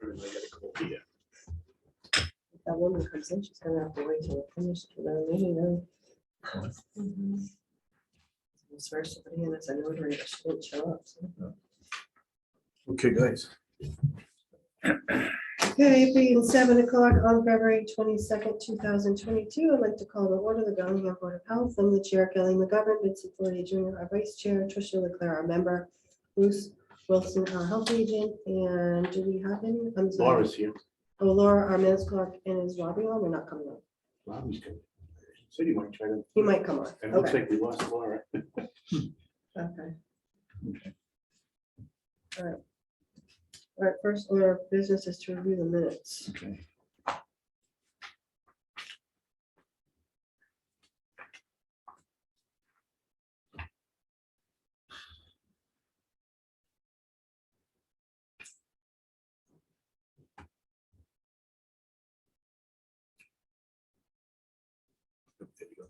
If that woman comes in, she's gonna have to wait till we're finished with our meeting then. I swear somebody in as a notary, but she didn't show up. So. Okay, guys. Okay, being 7 o'clock on February 22nd, 2022, I'd like to call to order the Bellingham Board of Health. I'm the chair, Kelly McGovern, Vincent Floyd Jr., our vice chair, Tricia Leclerc, our member, Bruce Wilson, our health agent, and do we have any? I'm sorry. Laura's here. Oh, Laura, our minutes clerk, and is Robbie on? We're not coming on. Robbie's coming. Said he might try to. He might come on. It looks Okay. like we lost Laura. Okay. All right. All right, first order of business is to review the minutes. Okay. There you go.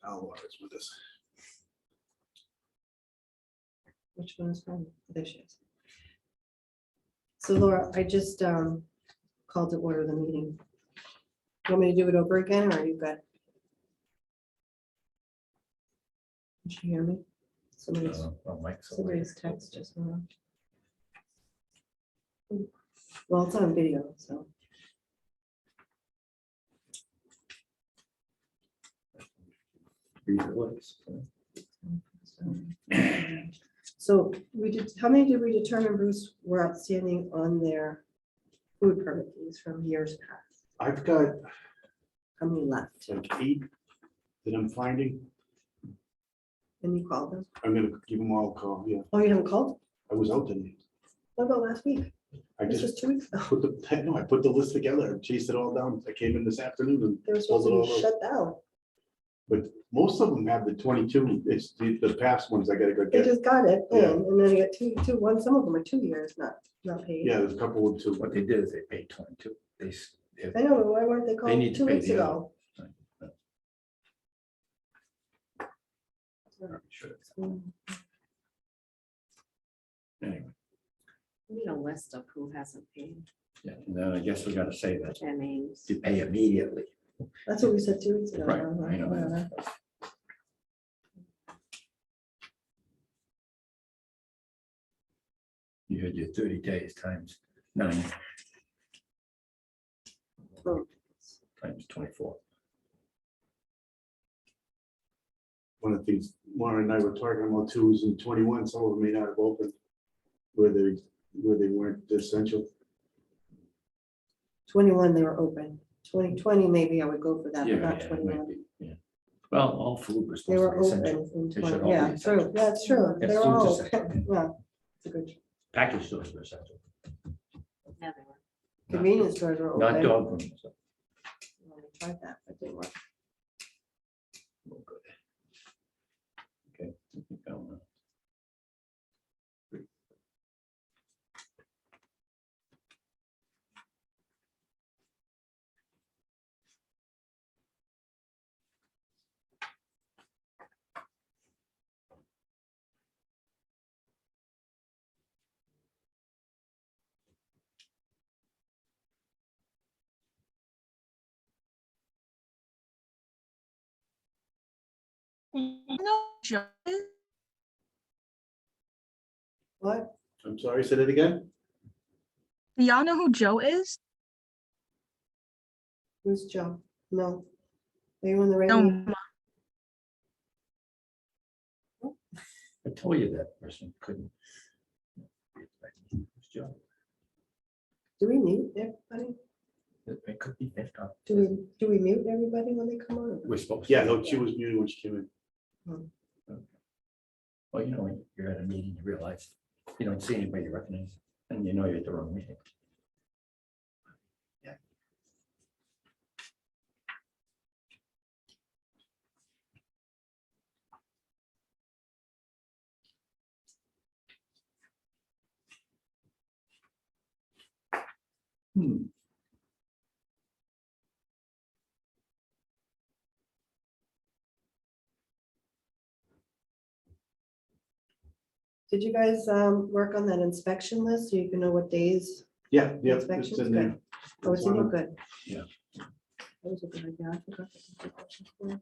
Now Laura's with us. Which one is from? There she is. So Laura, I just called to order the meeting. Want me to do it over again, or are you good? Can you hear me? Somebody's text just went on. Well, it's on video, so. So we did, how many did we determine, Bruce, were outstanding on their food permit fees from years past? I've got How many left? like 8 that I'm finding. And you called them? I'm gonna give them all a call. Yeah, Oh, you haven't called? I was out today. What about last week? I This just was 2 weeks ago. put the, no, I put the list together, and chased it all down. I came in this afternoon and They were supposed pulled it to all be out. shut down. But most of them have the 22. It's the past ones I gotta go They get. just got it in, Yeah. and then you got one, some of them are 2 years, not paid. Yeah, there's a couple with 2. What they did is they paid 22. I know, but why weren't they called need to 2 pay weeks the ago? Anyway, We need a list of who hasn't paid yeah, and then I guess we gotta say that their names. you pay immediately. That's what we said 2 weeks ago. Right, I know that. You had your 30 days times 9 Oh. times 24. One of these, Laura and I were talking about 2s and 21. Some of them may not have opened where they weren't essential. 21, they were open. 2020, maybe I would go for that, but not it 21. might be, yeah. Well, all food was They supposed to were be open essential. in They should 20, all yeah, be essential. true, that's true. Yeah, They're food's all, essential. yeah, it's a good, Package stores were essential, Yeah, they were. convenience stores were not open. dog rooms. Well, we tried that, but didn't work. Oh, good. Okay. I think I'll, What? I'm sorry, say that again? Do y'all know who Joe is? Who's Joe? No. Are you on the right? No, meeting? I told you that person couldn't. It's Joe. Do we mute everybody? It could be left up. Do we mute everybody when they come on? We're supposed to. Yeah, no, she was muted when she came in. Well, you know, when you're at a meeting, you realize you don't see anybody you recognize, and you know you're at the wrong meeting. Yeah. Did you guys work on that inspection list so you can know what days? Yeah, yeah, it's Inspections, in there. good. Oh, it's in there, good. Yeah. That was a good idea. I forgot to do that before.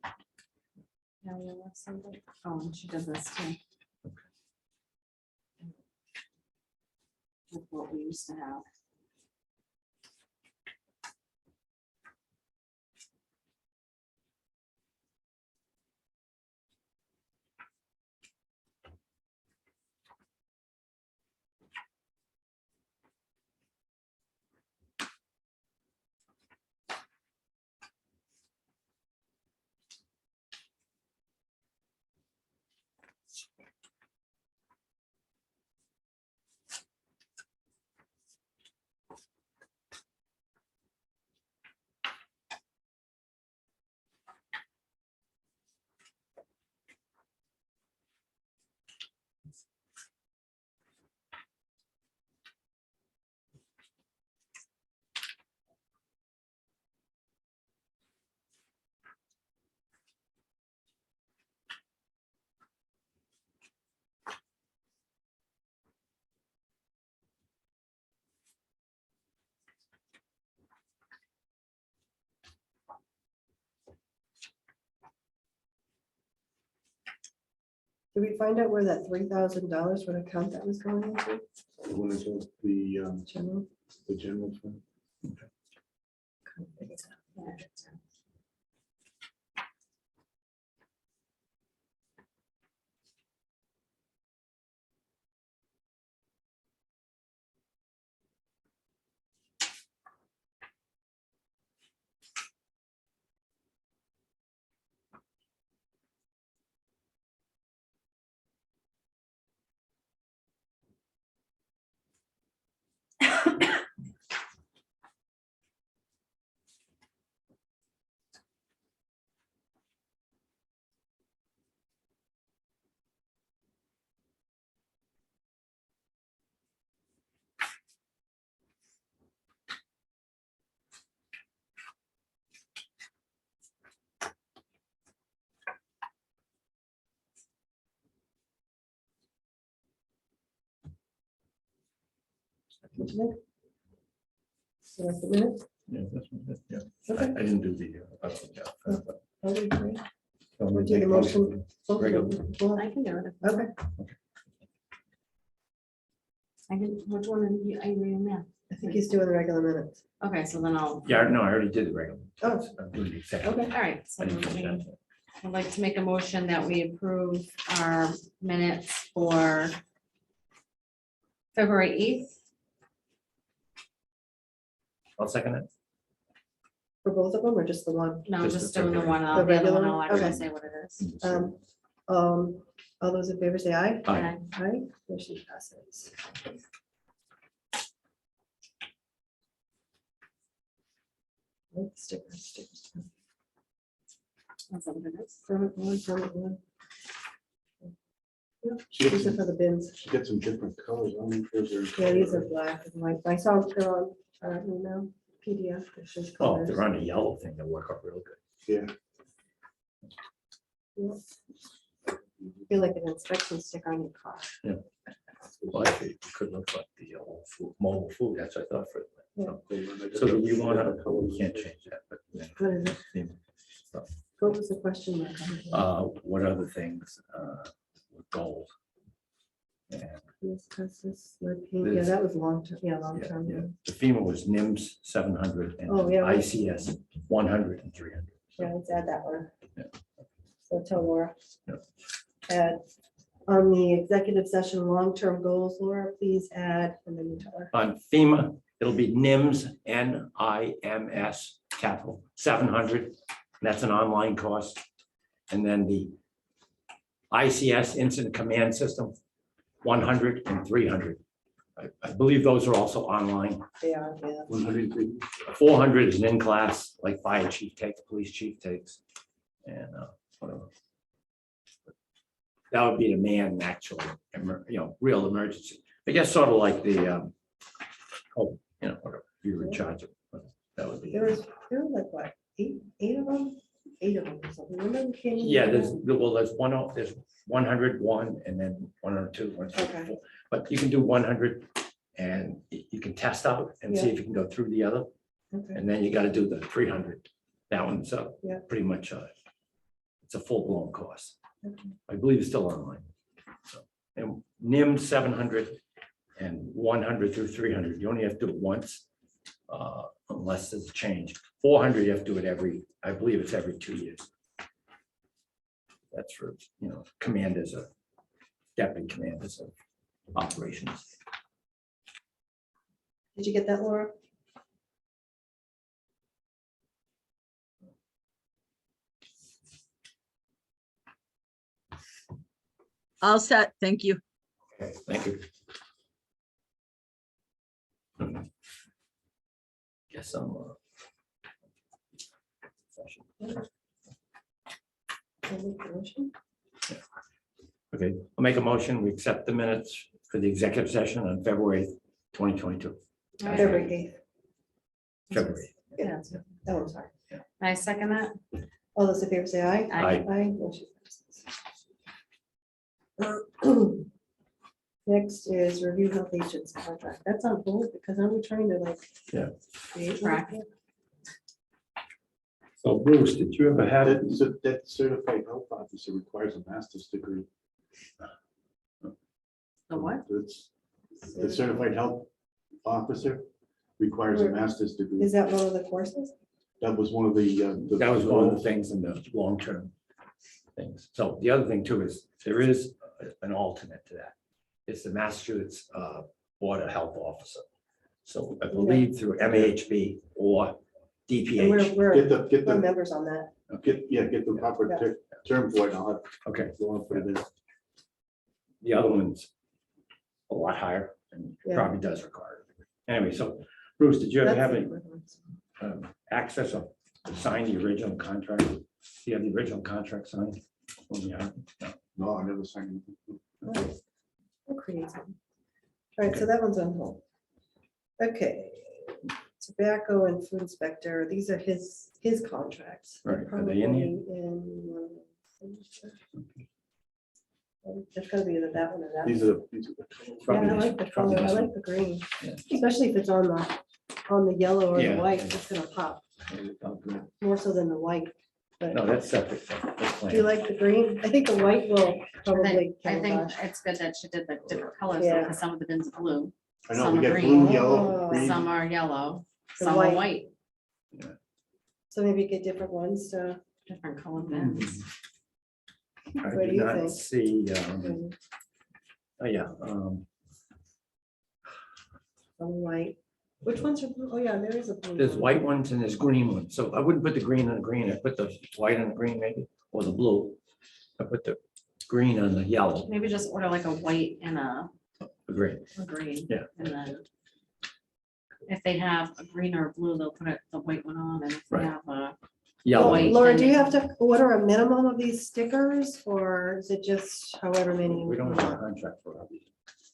Yeah, there was somebody. Oh, and she does this too. With what we used to have. Did we find out where that $3,000 what account that was going into? The one is General? the general fund. Yeah, that's right. What'd you make? So that's the minute? Yeah, that's what it is, yeah. Okay. I didn't do the. I'll do three. I'll Do the motion. Regular. Well, I can do it. okay. I can, which one are you reading now? I think he's doing the regular minutes. Okay, so then I'll. Yeah, no, I already did the regular. Oh. I'm doing the exact. Okay. All right, so I didn't finish then that. I'd like to make a motion that we approve our minutes for February 8th. I'll second it. For both of them or just the one? No, Just just the doing the February. one, The the other regular one, one? I'll actually Okay. say what it is. All those in favor say aye. Aye. Aye, motion passes. Oh, stickers. That's what it is. Permit one. She These are gets for the bins. she gets some different colors. I don't know if those are. Yeah, these are black and white. I saw them on, email, PDF. It shows Oh, if colors. they're on a yellow thing, they'll work out real good. Yeah. Yeah. Feel like an inspection sticker on your car. Well, actually, it could look like the old food, mobile food, that's what I thought for. Yeah. So do we want to, we can't change that, but. yeah. What is it? What was the question mark on it? What other things, with gold? And Yes, this, lead paint. Yeah, that was long term, yeah, long yeah, term. yeah. The FEMA was NIMS 700 and Oh, yeah. ICS 100 and 300. Yeah, let's add that one. Yeah. So tell Laura. Yeah. Add on the executive session, long-term goals, Laura, please add, and then you tell her. On FEMA, it'll be NIMS, NIMS, capital 700. And that's an online course. And then the ICS Incident Command System, 100 and 300. I believe those are also online. They are, yeah. 103. 400 is an in-class, like fire chief takes, police chief takes, and whatever. That would be a man actual, real emergency. I guess sort of like the, whatever, you're in charge of. That would be. There were like, what, eight of them? 8 of them or something. Remember we came in Yeah, with there's, well, there's 101 and then 102, 103, Okay. 4. But you can do 100 and you can test out and see Yeah. if you can go through the other. that? Okay. And then you got to do the 300. That one's Yeah. pretty much, it's a full-blown course. Okay. I believe it's still online. So, and NIM 700 and 100 through 300, you only have to do it once, unless there's a change. 400, you have to do it I believe it's every 2 years. That's for, commanders or deputy commanders of operations. Did you get that, Laura? All set, thank you. Okay, thank you. Guess I'm. Can I make the motion? Okay, I'll make a motion. We accept the minutes for the executive session on February 8th, 2022. All right. February 8th. February. Yeah. Oh, I'm sorry. I second that. All those in favor say aye. Aye. Aye. Motion passes. Next is review health agents contract. That's on hold because I'm trying to like. Yeah. create Track. one. So Bruce, did you ever have it? That certified health officer requires a master's degree. The what? The certified health officer requires a master's degree. Is that one of the courses? That was one of the. That was one of the things in the long-term things. So the other thing too is there is an alternate to that. It's the Massachusetts Board of Health Officer. So I believe through MAHB or And DPH. Get we're the, members on that. get the proper term for it. I'll have. Okay, Lauren put it in. the other one's a lot higher and Yeah. probably does require it. Anyway, so Bruce, did you ever That's have the any equivalent. access of to sign the original contract? Do you have the original contract signed? Yeah. No, I never signed anything. Alright. We'll create something. All right, so that one's on hold. Okay. Tobacco and food inspector, these are his contracts. They're Right, are they in here? probably in, It's gonna be either that one or that. These one. are the. Yeah, Probably I this- like the probably color, I this one. like the green, Yeah. especially if it's on the yellow or the Yeah. white, it's gonna pop Oh, good. more so than the white. But No, that's separate. That's do you plain. like the green? I think the white will probably. I think camouflage. it's good that she did the different colors, Yeah. because some of the bins are blue, I know, Some we are got green. blue, yellow, Oh. green. some are yellow, The some white. are white, So maybe get different ones, different color bins. I What do did you not think? see, and oh yeah, some white. Which ones are blue? Oh, yeah, there is a blue. there's one. white ones and there's green ones. So I wouldn't put the green on the green. I put the white on the green maybe, or the blue. I put the green on the yellow, Maybe just order like a white and the green. a green. Yeah. And then if they have a green or a blue, they'll put the white one on, and if they Right. have a, Yellow. White. Laura, do you have to order a minimum of these stickers or is it just however many? We don't have a contract for it.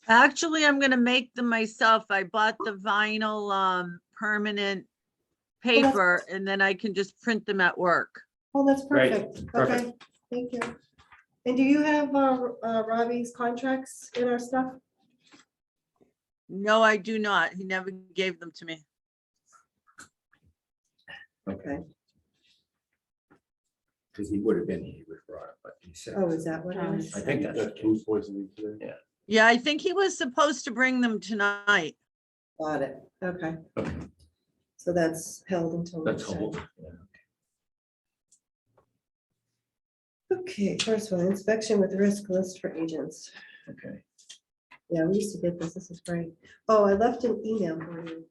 Actually, I'm gonna make them myself. I bought the vinyl permanent that's- paper and then I can just print them at work. Oh, that's Great, perfect. perfect. Okay, thank you. And do you have Robbie's contracts in our stuff? No, I do not. He never gave them to me. Okay. Because he would have been, he would have brought it, but he said. Oh, is that what it Oh, is? I think that's the Got food case. poisoning today. Yeah, I think he was supposed to bring them tonight. Got it. Okay. Okay, So that's held until. that's next time. hold. Yeah. Okay, first one, inspection with risk list for agents. Okay, Yeah, we used to get this. This is great. Oh, I left an email for you.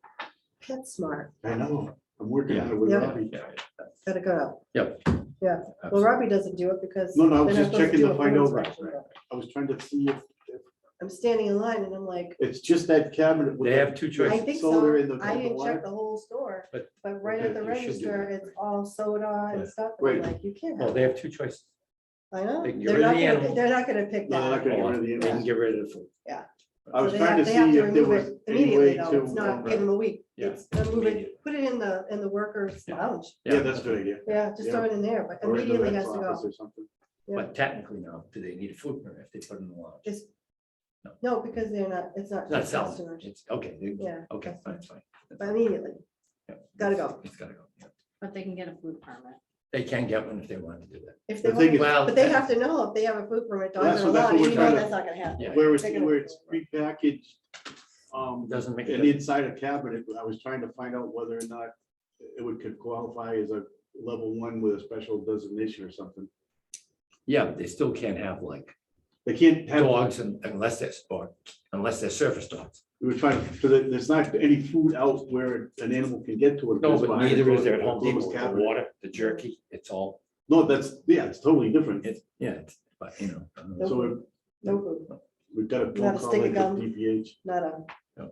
PetSmart, I know, I'm working on it with Yeah. Robbie. yeah. gotta go. Yep. Yeah, well, absolutely. Robbie doesn't do it because. No, no, I was they're not just supposed checking do to a find full out. inspection, but I was trying to see if I'm standing in line and I'm like, it's just that cabinet. with They the- have two I choices. think soda so. in the- I the didn't check water. the whole store, But- but right at the Okay, you should do register, that. it's all soda and Right. stuff. And I'm Right. like, you can't Well, have they it. have two choices. I know. they can get They're rid of not the gonna, animal. they're not gonna pick No, they're not that. gonna get Or rid of the they can animals. get rid of the food. I was So trying to they have see if there remove was it any immediately, way though. to. It's not give them a week. Yeah. It's move it, Immediate. put it in the workers Yeah. lounge. Yeah, that's a good idea. Yeah, just throw it in there, but Or in the immediately has vet's to office go. or something. Yeah. But technically now, do they need a food permit if they put it in the lounge? It's, No. no, because they're not, it's not It's not just selling, customers, it's, okay, Yeah, okay, that's fine, it's fine. but immediately, Yeah. gotta go. It's gotta go, yeah. But they can get a food permit. They can get one if they want to do that. If they The thing want, is- Well, but they have to know if they have a food permit, Well, dogs that's are what- that's allowed, what we're you know trying to- that's not gonna happen. Yeah. Where it's, They're gonna- where it's prepackaged, Doesn't make a and difference. inside a cabinet, I was trying to find out whether or not it would could qualify as a level 1 with a special designation or something. Yeah, but they still can't have like They can't have, dogs unless they're surface dogs. we were trying, so that there's not any food out where an animal can get to it. No, It's but behind a neither is there at closed- Home closed Depot, the cabinet. water, the jerky, it's all, No, that's, yeah, it's totally different. it's, yeah, it's, but you know. No So food, no food, we've got a Not phone a call stick of into gum. DPH. not a, No.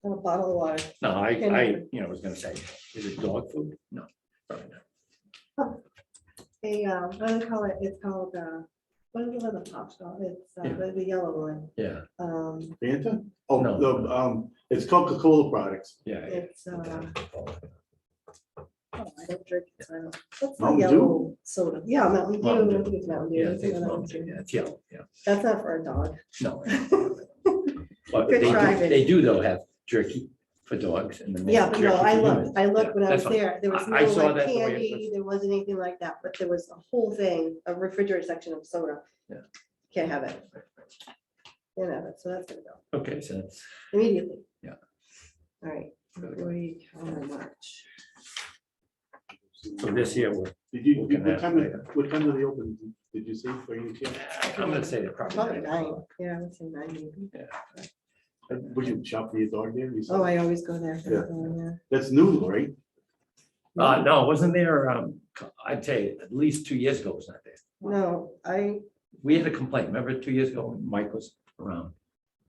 not a bottle of water. No, I, Can't you know, was gonna say, is it dog food? No, probably not. What do they call it? It's called, what is it, the pop called? It's Yeah. the yellow one. Yeah, Fanta? Oh, No. the, it's Coca-Cola products. yeah. yeah. It's, oh, I don't drink it, so I don't. What's the Mountain Dew? yellow soda? Yeah, Mountain Dew, Mountain I Dew. think it's Mountain Dew. Yeah, It's it's another one Mountain Dew, too. yeah, it's yellow, yeah. That's not for a dog. No. But Good they try, do, Vinny. they do though have jerky for dogs and then. they Yeah, have but no, jerky I for looked, humans. I looked Yeah, when I that's was fine. there, there was I no saw like that the way it candy, was. there wasn't anything like that, but there was a whole thing, a refrigerator section of soda. Yeah. Can't have it. Can't have it, so that's gonna go Okay, so that's, immediately. Yeah. All right, February, March. so this year, we're, Did you, Looking at later. what time do they open? Did you say? By any chance? I'm gonna say they're Probably probably. 9, yeah, I would say 9 maybe. Would you shop for your dog there? You said? Oh, I always go there. for Yeah. the, That's new, though, right? No, wasn't there, I'd say at least 2 years ago, it was not there. No, We had a complaint, remember 2 years ago, when Mike was around,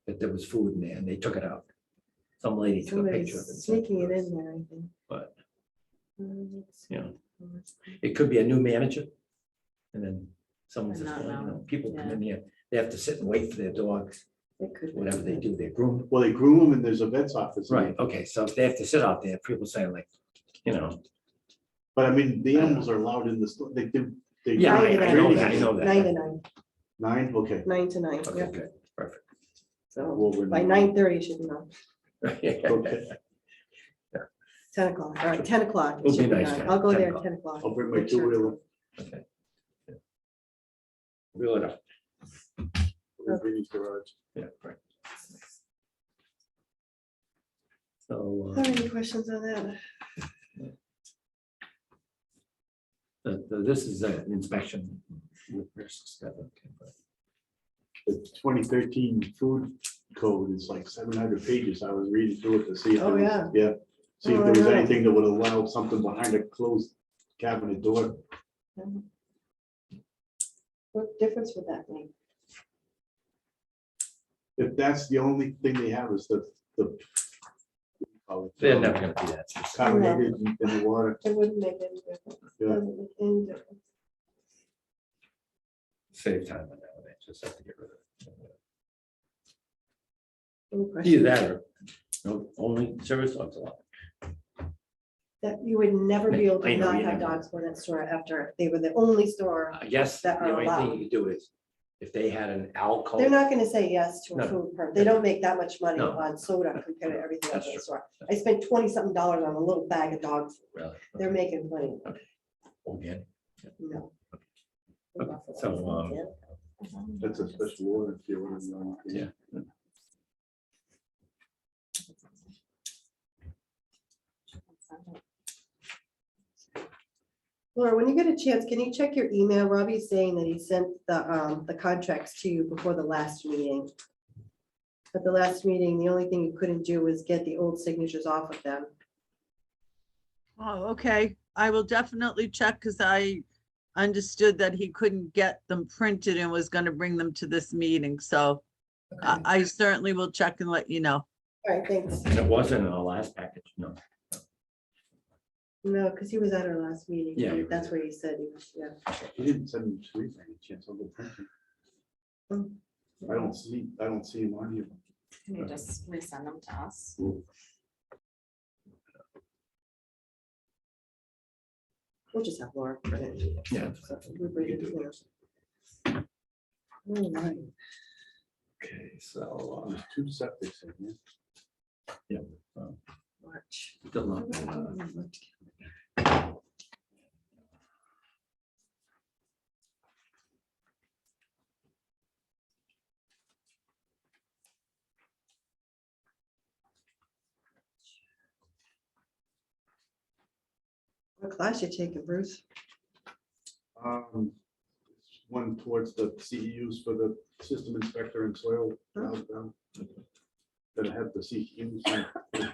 that there was food in there and they took it out. Some lady took a somebody's picture of it. sneaking it in there, I think. But, Let's you know, see. it could be a new manager. And then someone And says, not well, you know. know, people come in here, they have to sit and wait for their dogs, It could be. whatever they do, they're groomed. Well, they groom them and there's a vet's office. in Right, there. okay, so if they have to sit out there, people saying like, you know, But I mean, the animals are allowed in the store. They do. they- yeah, I Nine to know nine. that, I know that. 9 to 9, 9, okay. 9 to 9, Okay, yeah, good, perfect. so Well, we're- by 9:30 should be on, Okay. 10 o'clock, all right, 10 o'clock. it It'll be should be nice, on. yeah, I'll go 10 there at o'clock. 10 o'clock. I'll bring my Make sure it's two-wheeler. on. Okay. Reel it up, in Vinnie's garage. yeah, right. So, Have any questions on that? this is an inspection with risks. that, okay, but- The 2013 food code is like 700 pages. I was reading through it to see if. Oh, there was- Yeah, see if Oh, there was I know. anything that would allow something behind a closed cabinet door. What difference would that make? If that's the only thing they have is the. They're never gonna do that. seriously. Carbonated in the water. It wouldn't make any difference. Yeah. Doesn't make any difference. Save time on that, one, they just have to get rid of it. Any Either questions? that or, no, only service dogs allowed. That you would never be able I to know, not you have never- dogs for that store after they were the only store. I guess the That are only thing allowed. you could do is, if they had an alcohol. They're not gonna say yes to a No. food permit. They don't make that much money No. on soda compared to everything else That's in the true. store. I spent $20-something on a little bag of dog food. Really, They're making plenty. organic. No. Okay, so, That's a special order. If you want to know. Yeah. Laura, when you get a chance, can you check your email? Robbie's saying that he sent the contracts to you before the last meeting. At the last meeting, the only thing you couldn't do was get the old signatures off of them. Oh, okay. I will definitely check because I understood that he couldn't get them printed and was gonna bring them to this meeting. So Okay. I certainly will check and let you know. All right, thanks. And it wasn't in our last package, no. No, because he was at our last meeting. Yeah, he was That's there. where he said he was, yeah. He didn't send me to sleep by any chance. I'll go print it. Hmm. I don't see him on here. Can you just resend them to us? We'll just have Laura print it. Yeah. So we read it, you know. All right. Okay, so. There's two septics in here. March. Still not, What class you taking, Bruce? One towards the CEUs for the system inspector and soil. That have the CEUs.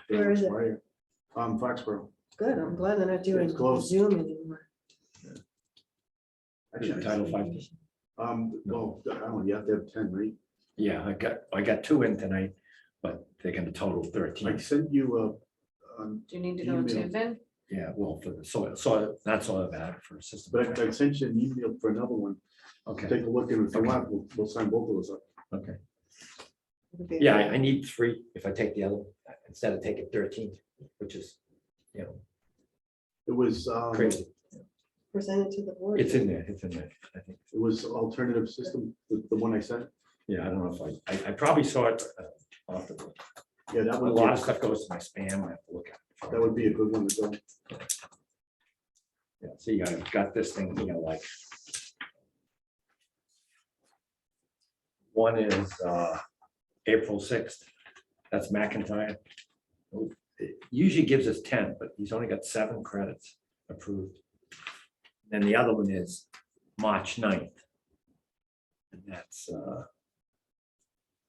Where is it? Foxborough. Good, I'm glad they're not doing It's close. Zoom anymore. Actually, Title V. Well, I don't know, you have to have 10, right? Yeah, I got 2 in tonight, but they're gonna total I 13. sent you Do you need to go to Email. Vin? Yeah, well, for the soil, not soil bad for a system. but I sent you an email for another one. Okay, Take a look and if you want, we'll sign both of those up. okay. It'll be Yeah, I need 3 if I take the other, one, instead of taking 13, which is, you know, It was, crazy. presented to the board. It's in there, I think. it was alternative system, the one I sent. Yeah, I don't know if I probably saw it off the, Yeah, that a would, lot of be- stuff goes to my spam, I have to look at it. that would be a good one to go. Yeah, see, I got this thing, you know, like. One is April 6th, that's McIntyre. It usually gives us 10, but he's only got 7 credits approved. Then the other one is March 9th. And that's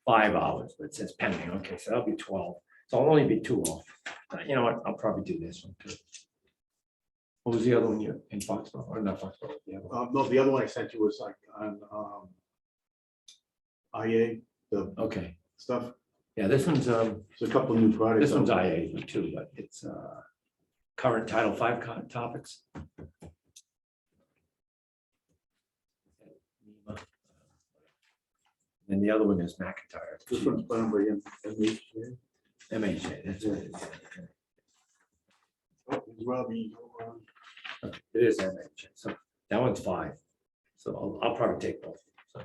5 hours, but it says pending, okay, so that'll be 12. So I'll only be 2 off. You know what, I'll probably do this one too. What was the other one you in Foxborough, or not Foxborough? Yeah. No, the other one I sent you was like on IA, the Okay, stuff. yeah, this one's, There's a couple new products. this one's out. IA too, but it's current Title V topics. And the other one is McIntyre. This one's planned by MHA. MHA, that's what it is. Oh, it's Robbie. Okay, it is MHA, so that one's 5. So I'll probably take both. So.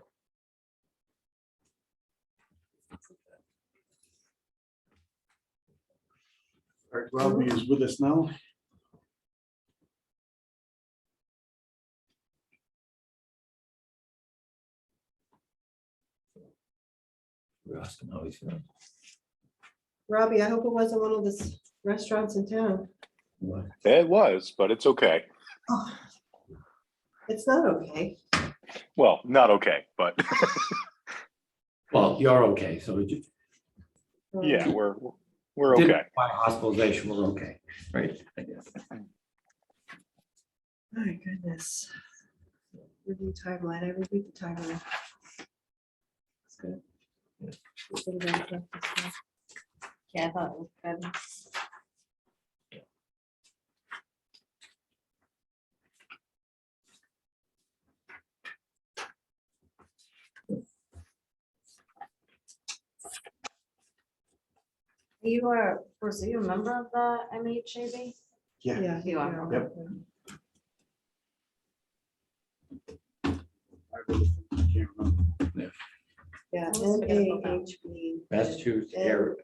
All right, Robbie is with us now. We're asking how he's feeling. Robbie, I hope it wasn't one of the restaurants in town. What? It was, but it's okay. Oh, it's not okay. Well, not okay, but Well, you're okay, so we just yeah, we're didn't okay. require hospitalization, we're okay, right? I guess. My goodness. Review timeline, I reviewed the timeline. It's good. It's been very good this year. Yeah, I thought it was good. You are, Bruce, are you a member of the MHAB? Yeah. Yeah. You are, Yep. I can't remember. Yeah, I always forget about that. MAHB. Massachusetts Air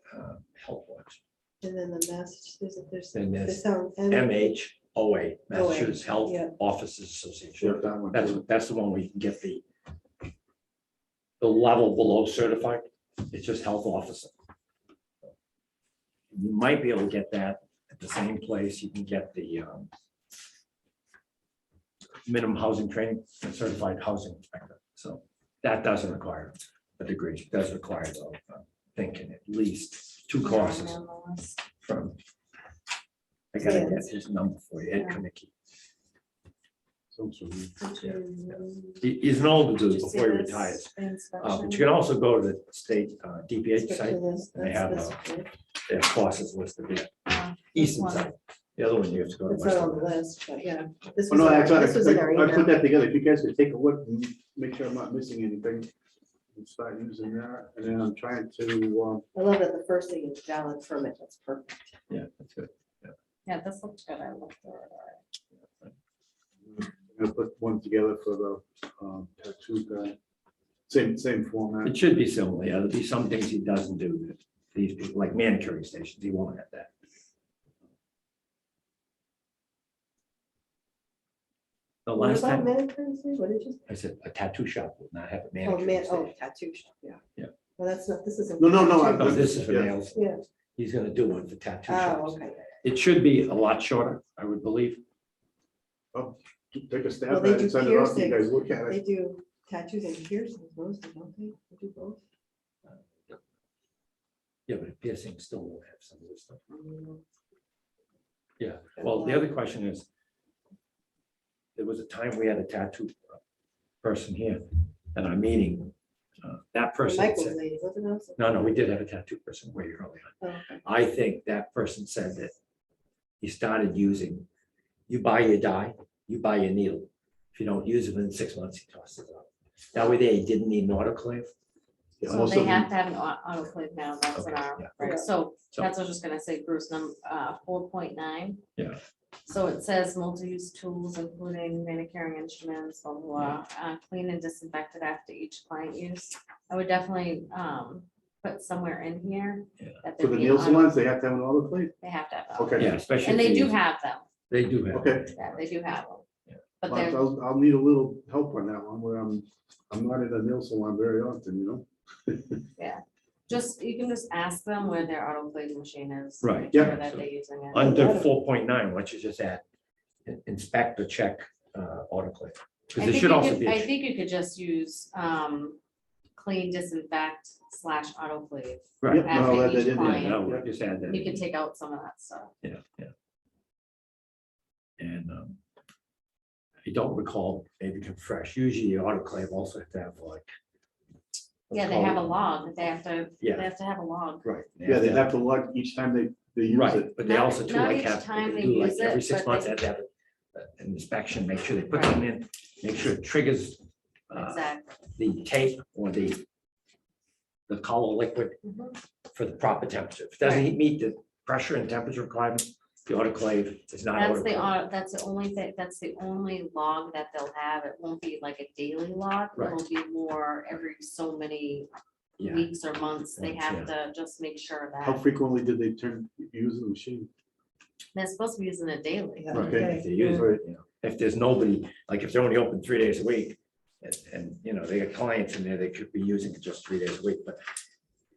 Health Watch, And then the Massachusetts, there's, And there's there's some. MHOA, Massachusetts Health yeah. Officers Association. Yep, that one. That's the one where you can get the level below certified, it's just health officer. You might be able to get that at the same place you can get the minimum housing training, and certified housing inspector. So that doesn't require a degree, it does require though, thinking at least 2 courses On the list. from. I gotta get his number for you, Ed Yeah. Commickey. Sounds familiar. He's an older dude Did you see before he this retires. inspection? But you can also go to the state DPH site, they have their courses listed there, This eastern one. side. The other one you have to go to. It's not on the western. list, but yeah. This Oh, no, was, I this was in our I put email. that together. If you guys could take a look and make sure I'm not missing anything. and start using that, and then I'm trying to, I love that the first thing is valid permit, that's perfect. Yeah, that's good. Yeah, this looks good. I looked through it already. I'm gonna put one together for the tattoo guy. Same format. It should be similar. Yeah, there'll be some things he doesn't do that these people, like manicuring stations, he won't have that. The What last about time, manicure, what did you? I said a tattoo shop will not have a Oh, manicuring man, oh, station. tattoo shop, yeah. Yeah. Well, that's not, this isn't. No, Oh, this is for Yeah. nails. Yeah, He's gonna do one for tattoo oh, shops. okay. It should be a lot shorter, I would believe. Take a stab Well, at they it, do and send it off to you guys, piercings. look at They it. do tattoos and piercings mostly, don't they? They do both. Yeah, but a piercing still will have some of this stuff. Mm, Yeah, well, the other question is, there was a time we had a tattoo person here at our meeting. That person Michael's said, lady, wasn't it? no, we did have a tattoo person way early on. Oh, okay. I think that person said that he started using, you buy your dye, you buy your needle. If you don't use it within 6 months, he tosses it out. That way they didn't need an autoclave. Yeah, So also they the- have to have an autoclave now, that's in Okay, our, yeah. right, Yeah. so So- that's what I was just gonna say, Bruce, 4.9. Yeah. So it says multi-use tools, including manicuring instruments, blah, blah, blah, clean and disinfected after each client use. I would definitely put somewhere in here. Yeah. that For there'd the be an nail auto- salons, they have to have an autoclave? They have to have. an Okay. autoclave. Yeah, especially. And if they you do use- have them, They do have. Okay. yeah, they do have them. Yeah. But Well, they're, I'll need a little help on that one, where I'm not in a nail salon very often, you know? you can just ask them where their autoclave machine is. Right, make sure yeah. That they're using it. Under 4.9, why don't you just add inspect or check autoclave? I Because there think should you also could- be. I a- think you could just use clean, disinfect / autoclave. Right. Yep, no, After I'll add each that in there. client. No, Yeah. just add that. You can in. take out some of that stuff. Yeah. And I don't recall, maybe come fresh. Usually autoclave also have to have like. what's Yeah, they have a called- log. They have to, Yeah. they have to have a log. Right. Yeah, they to have to log each time they use Right, it. but they Not- also too not like each have, time they they do like use every it, 6 but months, they- have to have an inspection, make sure they put Right. them in, make sure it triggers Exactly. the tape or the color liquid Mhm. for the proper temperature. If it doesn't meet the pressure and temperature requirements, the autoclave is not. That's the, autoclave. that's the only thing, that's the only log that they'll have. It won't be like a daily log. Right. It'll be more every so many Yeah, weeks or months. They Months, have to just make sure How that frequently did they use the machine? they're supposed to be using it daily. Yeah, right, Okay. if they use it, you know, if there's nobody, like if they're only open 3 days a week, and, you know, they got clients in there, they could be using it just 3 days a week, but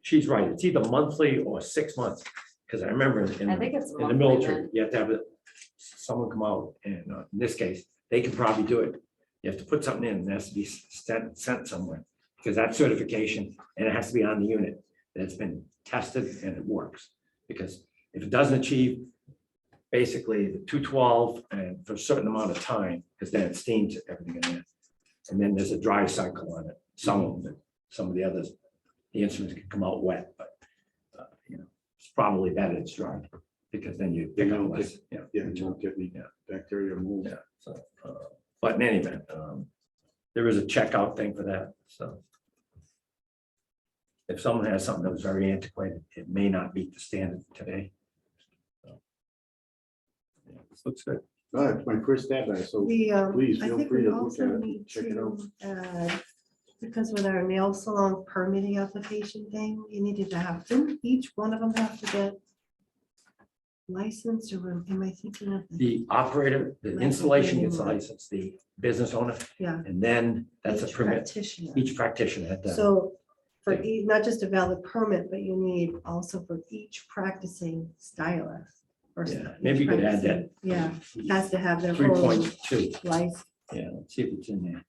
she's right, it's either monthly or 6 months, because I remember in I think it's in the monthly military, then. you have to have someone come out, and in this case, they can probably do it. You have to put something in, and it has to be sent somewhere, because that certification, and it has to be on the unit, that's been tested and it works. Because if it doesn't achieve basically the 212 and for a certain amount of time, because then it steams everything in there. And then there's a dry cycle on it, some of them, some of the others, the instruments can come out wet, but you know, it's probably better it's dry, because then you pick up less, yeah. Yeah, you won't get any Yeah. bacteria mold. Yeah, so, but in any event, there is a checkout thing for that, so. If someone has something that was very antiquated, it may not meet the standard today. So, yeah, this looks good. It's my first stab at it, so We, please I feel think free we to look also at it, need check it out. to add, because with our nail salon permitting application thing, you needed to have, didn't each one of them have to get licensed, or am I thinking of the, The operator, the installation gets a license, the business owner, yeah. and then that's a each permit. practitioner. Each practitioner had that. So for Yeah. not just a valid permit, but you need also for each practicing stylist. or Yeah, each maybe you could add practicing- Yeah, has to have their own 3.2, license. yeah, let's see if it's in there.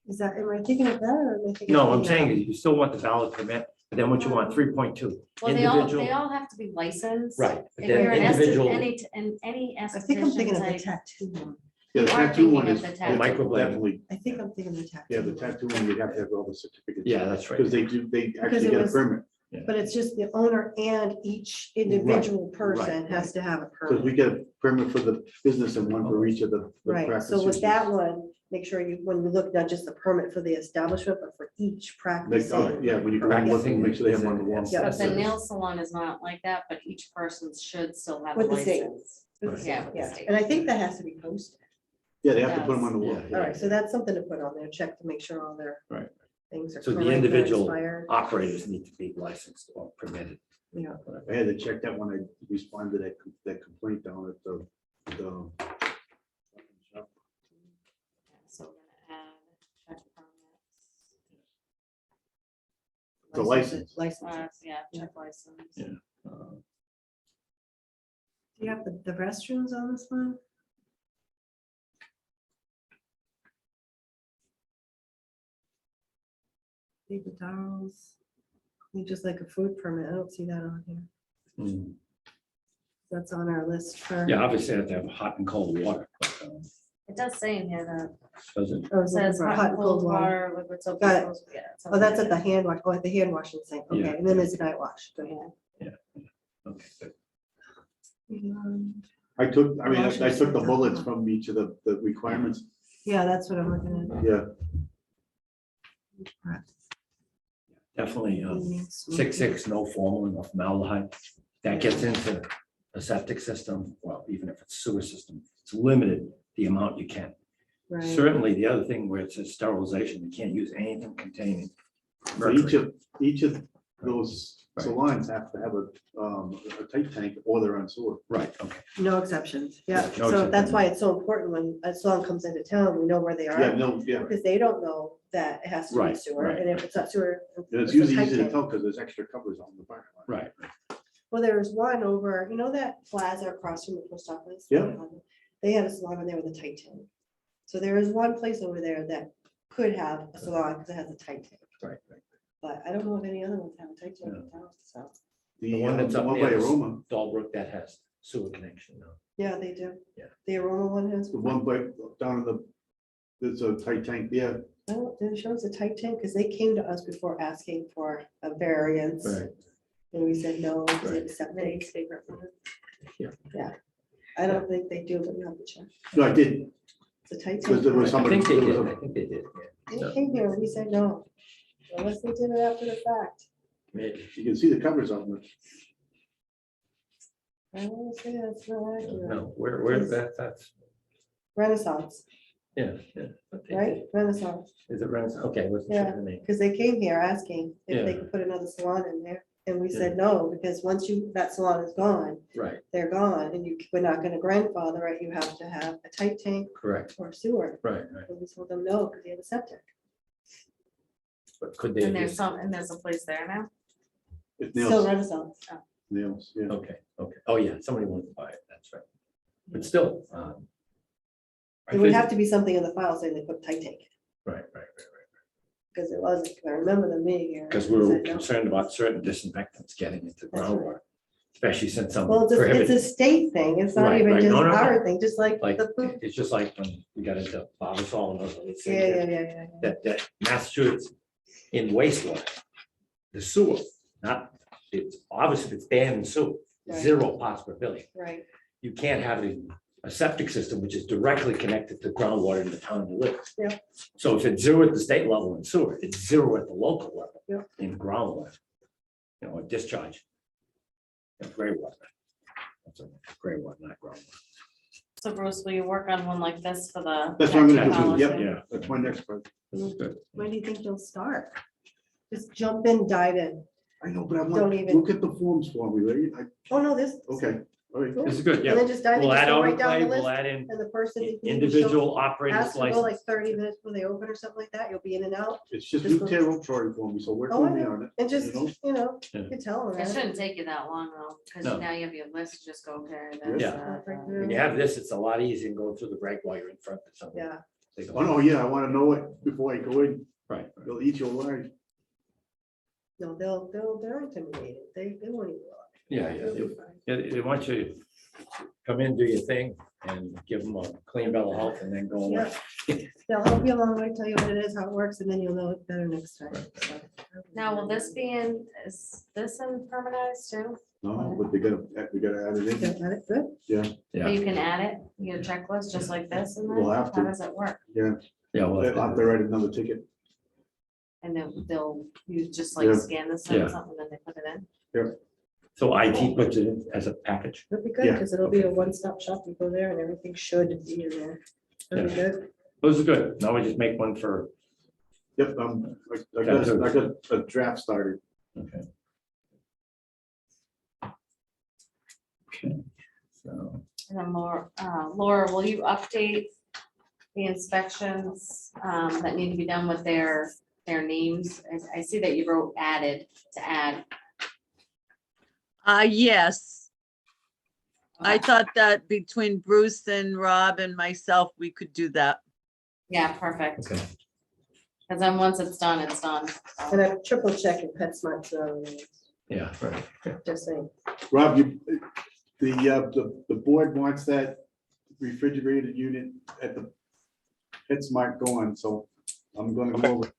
Is that, am I thinking of that or am I thinking? No, of I'm the, saying is you still want the valid permit, but then what you want, 3.2, Well, they all individual, have to be licensed. right, but If you're then an individual, any I think I'm thinking of the esthetician type. tattoo one. Yeah, the You are tattoo one thinking is of the tattoo. Microblading. definitely, I think I'm thinking of the tattoo. yeah, the one. tattoo one, you have to have all the certificates. yeah, that's right. Because they actually it get a was- permit, But it's just the owner and each individual person right, has to have a because we permit. get a permit for the business and one for each of the Right, so practices. with that one, make sure you, when we look, not just the permit for the establishment, but for each practice. Yeah, when you go and look, make sure they have one on the wall. Yeah. But the nail salon is not like that, but each person should still have a With the state. license. Right. Yeah, with the Yeah, state. and I think that has to be posted. Yeah, they have to put them on the wall. Yeah. All right, so that's something to put on there, check to make sure all their Right. things are So the current, they're individual expired. operators need to be licensed or permitted. Yeah. I had to check that when I responded to that complaint down at the. So we're gonna add check permits. The license. License. Yeah, check license. Yeah. Do you have the restrooms on this one? Paper towels. You just like a food permit. I don't see that on here. Mm. That's on our list for. Yeah, obviously they have to have hot and cold water. but, It does say in here that Does it? Oh, it says hot and cold water, liquid soap. Got it. yeah, it's Oh, that's at okay. the hand wash, at the hand washing sink. Okay, Yeah. and then there's the night wash. Go ahead. Okay, good. I took the bullets from each of the requirements. Yeah, that's what I'm looking at. Yeah, Definitely, 6.6, no formalin or formaldehyde. That gets into a septic system, well, even if it's sewer system, it's limited the amount you can. Right. Certainly, the other thing where it says sterilization, you can't use anything containing so mercury. each of those Right. salons have to have a tight tank or they're on sewer. Right, okay. No exceptions. Yeah, No so exceptions. that's why it's so important when a salon comes into town, we know where they Yeah, are. no, yeah, Because they don't know that it has to be Right, sewer, right. and if it's not sewer. and it's a usually tight easy to tank. tell because there's extra covers on the parking lot. Right, Well, there was one over, you know, that plaza across from the post office? Yeah. They had a salon in there with a tight tank. So there is one place over there that could have a salon because it has a tight tank, right, right. but I don't know if any other ones have a tight tank in town, so. The one that's The up one near by the Aroma, Dahlbrook, that has sewer connection now. Yeah, they do. Yeah. The Aroma one has. the one by down in there's a tight tank there. Oh, it shows a tight tank because they came to us before asking for a variance. Right. And we said no, because Right. it's septic. Secret one. Yeah. Yeah. I don't think they do, but you have to check. No, I did, It's a tight because there tank. was I somebody. think they there was did, a- I think they did. yeah. They came here, and we said no. Unless they did it after the fact. Maybe. You can see the covers on it. I don't say that's not accurate. No, where that's, Renaissance, yeah, yeah. but they right? did. Renaissance, Is it Renaissance? Okay, wasn't sure the name. because they came here asking if they Yeah. could put another salon in there. And we Yeah. said no, because once that salon is gone, Right, they're gone, and we're not gonna grandfather it. You have to have a tight tank correct, or sewer. right, right. And we told them no, because they have a septic. But could they? And have there's used- some, and there's a place there now. It's Still nails, Renaissance. nails, yeah. Okay, okay. Oh, yeah, somebody wanted to buy it, that's right. But still. I It would think- have to be something in the file saying they put tight tank, Right, right, right. because it wasn't, I remember them being here. Because We we were said no. concerned about certain disinfectants getting into That's groundwater, especially since some Well, it's a prohibited. state thing. It's not Right, even right. just No, no, no. our thing, just like Like, the food. it's just like when we got into Barbasol and those other things. Yeah, yeah. That Massachusetts in wastewater, the sewer, not, it's obviously it's banned in sewer, Right. zero possibility. Right, You can't have a septic system which is directly connected to groundwater in the town you live. Yeah. So if it's zero at the state level in sewer, it's zero at the local level. Yeah. In groundwater. You know, a discharge. Gray water. That's a gray water, not groundwater. So Bruce, will you work on one like this for the? That's what I'm gonna do, policy? too. Yep. Yeah. That's my next part. This is good. when do you think you'll start? Just jump in, dive in. I know, but I Don't want, even- look at the forms for me, right? Oh, no, this. Okay, all right. This is good, And yeah. then just dive in, We'll just add go right down autoclave, the we'll list, add in and the person. you can individual show- operator's Ask to go like license. 30 minutes when they open or something like that. You'll be in and out. It's just Just you go- tear up Troy for me, so work Oh, I with me know. on it. And just, know? Yeah. you tell them. It shouldn't take you that long though, because No. now you have your list, just go, okay. there's Yeah. that, When you have this, it's a lot easier than going through the break while you're in front of someone. Yeah, They go, Oh, no, yeah, I wanna know it before I go in. Right. They'll eat you alive. no, they're intimidated. They won't even look. Yeah, yeah. They'll be They- fine. They want you to come in, do your thing, and give them a clean bill of health, and then go away. They'll help you along, I tell you what it is, how it works, and then you'll know it better next time. So. Now, will this be in, is this in permanized too? No, but we gotta add it Okay, in. got it, good. Yeah. You can add it, your checklist, just like this, and then We'll have how to. does it work? Yeah, Yeah, I'll have to write another ticket. And they'll, you just like Yeah. scan this Yeah. or something, then they put it in. so IT puts it in as a package. That'd be good, Yeah, because it'll be a one-stop shop. You go there and everything should be in there. That'd be good. Those are good. Now we just make one for, Yep, I got a draft started. okay. Okay, so, And then Laura, will you update the inspections that need to be done with their names? I see that you wrote added to add. Yes, I Okay. thought that between Bruce and Rob and myself, we could do that. Yeah, perfect. okay, Because then once it's done, it's done. And I triple check if PetSmart's yeah, right. just saying. Rob, the board wants that refrigerated unit at the PetSmart going, so I'm gonna go over.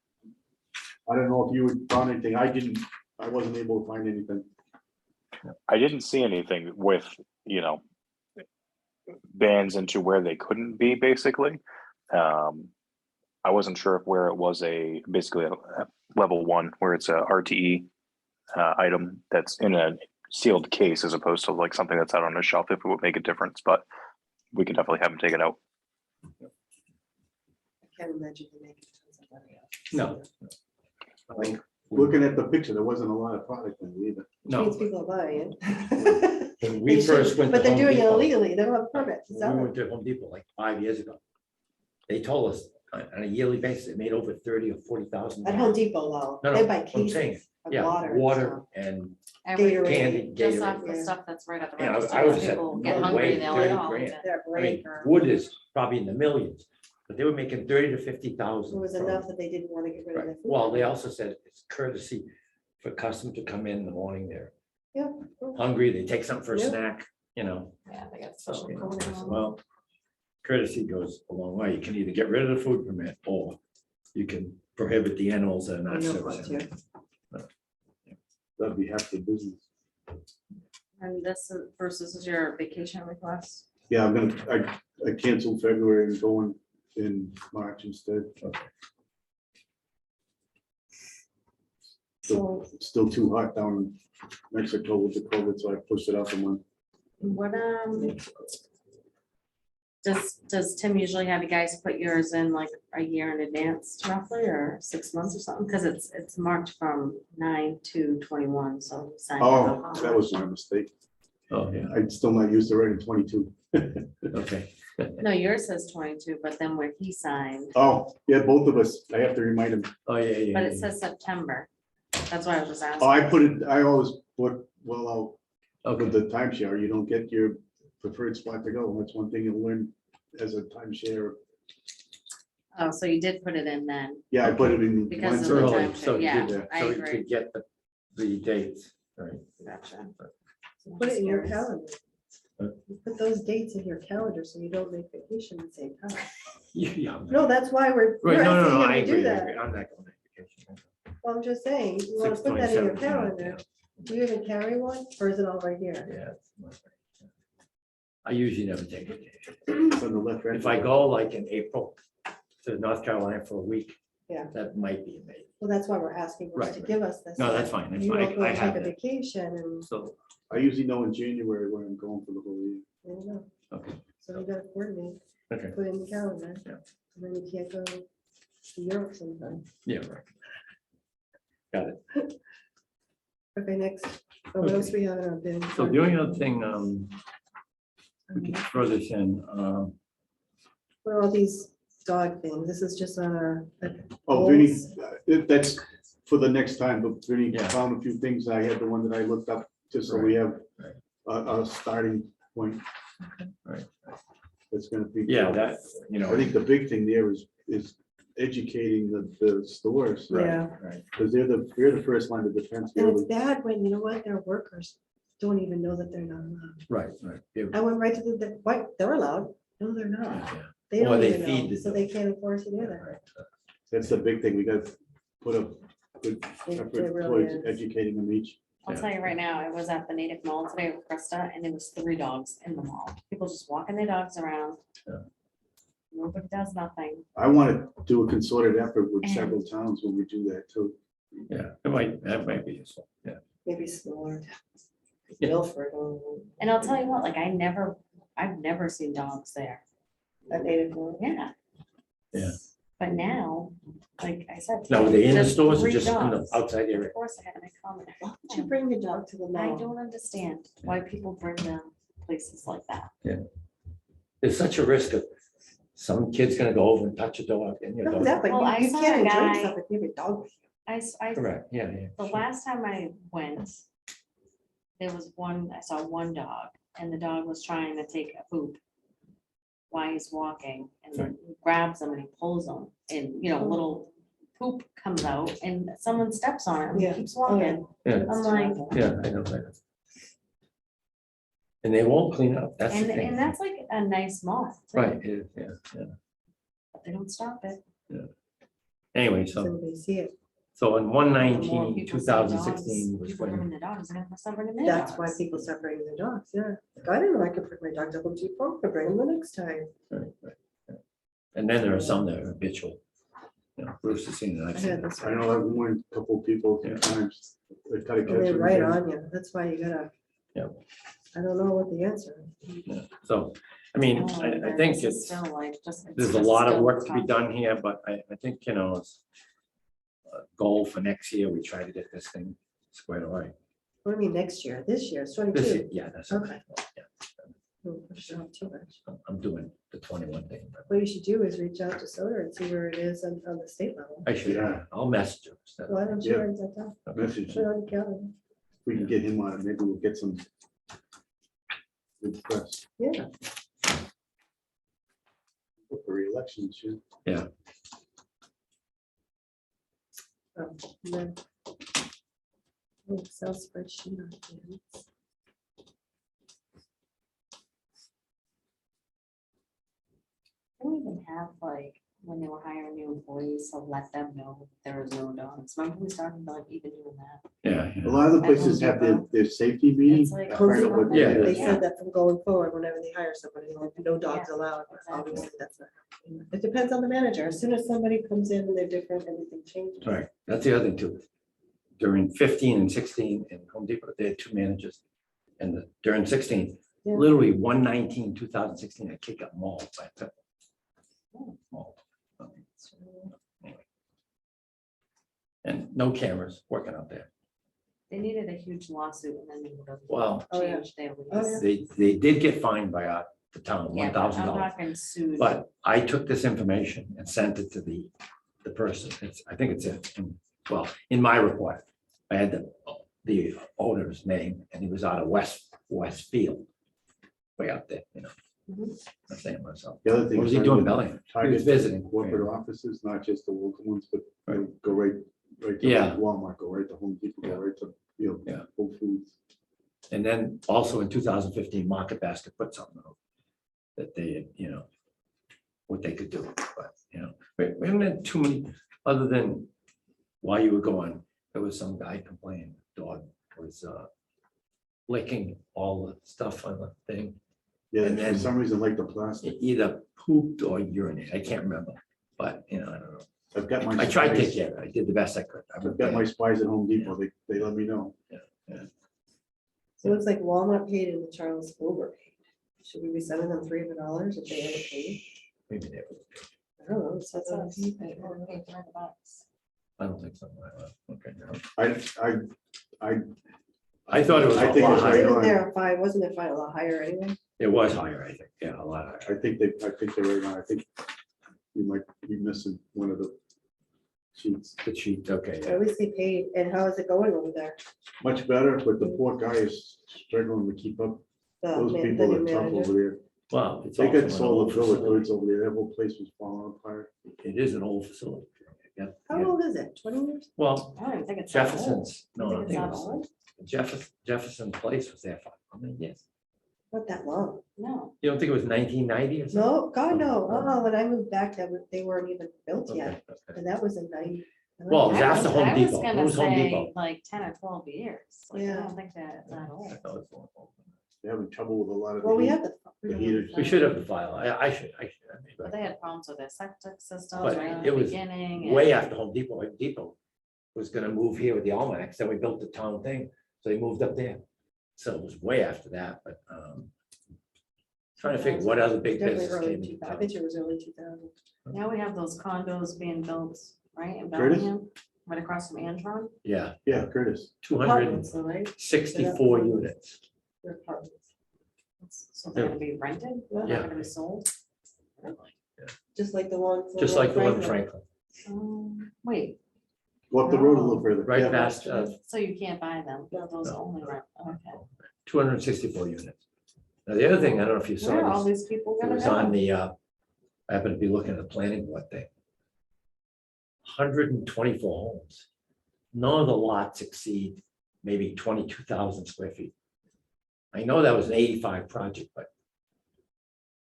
I don't know if you had found anything. I wasn't able to find anything. I didn't see anything with, bans into where they couldn't be, basically. I wasn't sure if where it was basically a level 1, where it's a RTE item that's in a sealed case as opposed to like something that's out on a shelf, if it would make a difference, but we could definitely have them take it out. I can't imagine you making tons of money off. No. Looking at the picture, there wasn't a lot of product in it either. Means No, people are buying it. when we They first should, went to but they're Home doing it Depot, illegally. They don't have permits. when we went to Home Depot like 5 years ago, they told us on a yearly basis, it made over 30 or 40,000. At Home Depot though, No, they no, buy I'm saying, cases of yeah, water. and water stuff. and Gatorade. candy, Just off Gatorade. the Yeah. stuff that's right at the Yeah, I register. would've said, People get no hungry, way, they're like, 30 oh. grand. okay. Their I mean, break or wood is probably in the millions, but they were making 30 to 50,000. it was from- enough that they didn't want to get rid of Right. their food. Well, they also said it's courtesy for customers to come in the morning, they're Yeah. hungry, they take something for a Yeah. snack, Yeah, they got so, special you know, coating on them. well, courtesy goes a long way. You can either get rid of the food permit or you can prohibit the animals that are I not know, servicing. but That'd be half the business. And this is versus is your vacation request. Yeah, I canceled February and going in March instead. So Still too hot down in Mexico with the COVID, so I pushed it up a month. What, does Tim usually have you guys put yours in like a year in advance roughly, or 6 months or something? Because it's marked from 9/2/21, so. he signed it Oh, off. that was my mistake. Oh, yeah, I'm still not used to writing 22. okay. No, yours says 22, but then where he signed, Oh, yeah, both of us. I have to remind him. Oh, yeah, yeah. but yeah, it yeah. says September. That's why I was asking. Oh, I always put, well, out with Okay, the timeshare, you don't get your preferred spot to go. That's one thing you'll learn as a timeshare. Oh, so you did put it in then. Yeah, I put it in. Because it's of the Wednesday. early, timeshare, so you yeah, could, I so you agree. could get the dates, right? Gotcha. put it in your Just calendar. Huh? You put those dates in your calendar so you don't make vacation at the same time. Yeah. I'm not- No, that's why we're Right, no, no, no, I asking him to do agree, I that. agree. I'm not going on vacation. Well, I'm just saying, you want to put that in your 6/27, calendar. Do you even carry one or is it all right here? Yeah. it's not right. I usually never take vacation. It's on the left. If I go like in April to North Carolina for a week. Yeah. That might be amazing. Well, that's why we're asking Bruce Right, to right. give us this. No, that's fine, that's You fine. don't go I take have a that. vacation and, So, I usually know in January when I'm going for the whole year. you know, okay, so we gotta coordinate, okay, put in the calendar. Yeah. And then you can't go to Europe sometime. yeah, right. Got it. Okay, next. Oh, what else we have in our bid? So the only other thing, we can throw this in, What are all these dog things? This is just on our. Oh, Vinny, that's for the next time, but Vinny Yeah. found a few things. I had the one that I looked up, just so we have Right. a starting point. Right. That's gonna be. yeah, that, I think the big thing there is educating the stores, Yeah. right. because they're the first line of defense. And it's really. bad when, you know what, their workers don't even know that they're not allowed. Right, right. Yeah, I went right to why, they're allowed. No, they're not. yeah. They Or don't they even feed know, the so they can't enforce it either. That's the big thing. We got to put a good It effort really towards is. educating them each. I'll tell you right now, I was at the Native Mall today with Krista, and there was 3 dogs in the mall. People just walking their dogs around. Yeah. Nobody does nothing. I want to do a concerted effort with And- several towns when we do that too. Yeah, that might be useful, yeah. Maybe smaller. towns. Yeah. Milford. And I'll tell you what, like, I've never seen dogs there. At 8 o'clock. Yeah. Yeah. But now, like I said. Now, were they in the there's stores or 3 just in the dogs. outside area? Of course, I had to make comment. Why would you bring your dog to the I mall? don't understand why people bring them places like that. There's such a risk of some kid's gonna go over and touch a dog and your No, dog. that, but Well, I you saw can't a enjoy guy- yourself if you have a dog with you. I, Correct, yeah, yeah. the sure. last time I went, there was I saw one dog and the dog was trying to take a poop while he's walking and then he grabs him and he pulls him and, little poop comes out and someone steps on it and Yeah. he keeps Oh, yeah. walking. Yeah. I'm like, Yeah, I know that. And they won't clean up, that's the and thing. that's like a nice mall. too, Right, it is, yeah, yeah. But they don't stop it. Anyway, Does so, anybody see it? so in The 119, more people see dogs, 2016 was people bring when, their dogs, they're gonna start bringing their That's why dogs. people start bringing their dogs, yeah. Like, I didn't know I could bring my dog to Home Depot, I bring him the next time. right, yeah. And then there are some that are habitual. Bruce has seen it, I've I seen had it. this I one. know I've warned a couple people a few Yeah. times. They try to catch And they're them right again. on you, that's why you gotta. Yeah. I don't know what the answer is. Yeah. So, I mean, Oh, I but think this is it's, still like just- it's there's a just lot of still work to be tough. done here, but I think, it's a goal for next year, we try to get this thing squared away. What do you mean next year? This year, it's This, 22. year, yeah, that's. Okay. Yeah, Don't push it off too much. I'm doing the 21 thing. but What you should do is reach out to Soder and see where it is on the state level. I should, Yeah. I'll message him. instead. Why don't you Yeah. write that down? Message, Put it on your calendar. if we can get him on it, maybe we'll get some good press. Yeah. For re-election, too. Oh, and then- oh, Excel spreadsheet. on here. They don't even have like, when they were hiring new employees, to let them know there was no dogs. Remember we started like even doing that? Yeah. A lot of the places have their safety meetings. It's like- I forget what Yeah. it They is. said that from going forward, whenever they hire somebody, like, no dogs Yeah, allowed, but exactly. obviously that's not. happening. It depends on the manager. As soon as somebody comes in and they're different, everything changes. Right, that's the other thing too. During 15 and 16 in Home Depot, they had 2 managers. And during 16, Yeah. literally 1/19/2016, a kid got mauled by a pit bull. Mauled. Anyway. And no cameras working out there. They needed a huge lawsuit and then they would have Well, Oh, yeah. changed their Oh, lease. yeah. they did get fined by the town, Yeah, but I'm $1,000. talking sued. But I took this information and sent it to the person. I think it's in my report. I had the owner's name and he was out of Westfield. Way out there, Mhm. I'm saying to myself. The other thing. What was he is doing, I would Bellingham? He was target visiting. Corporate offices, not just the local ones, but go right to Yeah. Walmart, go right to Home Depot, go right to, Yeah. Whole Foods. And then also in 2015, Market Basket put something out that they, what they could do, but, we haven't had too many, other than while you were gone, there was some guy complaining, dog was licking all the stuff on the thing. Yeah, And for then- some reason, like the plastic. It either pooped or urinated, I can't remember, but, I don't know. I've got my. I tried to spies- take care of it, I did the best I could. I I've got my spies at Home Depot, they let me know. So it looks like Walmart paid and the Charles Wilbur paid. Should we be sending them $300 if they ever paid? Maybe they would. I don't know. It says on That's here. I don't think so. Okay. no. I I thought it was I a think lot it's right higher. Isn't on. there a fine, wasn't it fine a lot higher anyway? It was higher, I think, yeah, a lot higher. I think they're right on. I think you might be missing one of the sheets. The sheet, okay, So yeah. at least they paid. And how is it going over there? Much better, but the poor guy is struggling to keep up. Those The people new are tough manager? over there. Well, it's They also got an sold old a bill of goods facility. over there. That whole place was falling apart. It is an old facility. Yeah, How yeah. old is it? 20 years? Well, I don't even think it's. that old. Jefferson's, You no, I think it's think it that was old? Jefferson Place was there for how many years? Not that long. No, You don't think it was 1990 or something? No, God, no. When I moved back, they weren't even built Okay, yet. okay. And that was in 90. Well, I that's the was- Home I was Depot. It gonna was Home say Depot. Like 10 or 12 years. Like, I Yeah. don't think that it's that I old. thought it was more old. They're having trouble with a lot of. Well, we heat. have the. The heaters. We should have the file. I should. But they had problems with their septic systems But right in it the was beginning. way and- after Home Depot. Home Depot was gonna move here with the Almanacs, then we built the town thing, so they moved up there. So it was way after that, but trying to figure what other big Definitely business early came. 2000. I bet you it was early 2000. Now we have those condos being built, right, in Curtis? Bellingham, right across from Antron. Yeah, Yeah, Curtis. 264 Apartments, right? units. They're apartments. So they're gonna be rented, they're Yeah. not gonna be sold. Just like the one. Just like the one in Franklin, Wait, Go up the road a little further. right Yeah. past so you can't buy them, those No. only rent, okay. 264 units. Now, the other thing, I don't know if you Where are all saw this, these people it gonna was on go? the, I happened to be looking at the planning board thing. 124 homes. None of the lots exceed maybe 22,000 square feet. I know that was an 85 project, but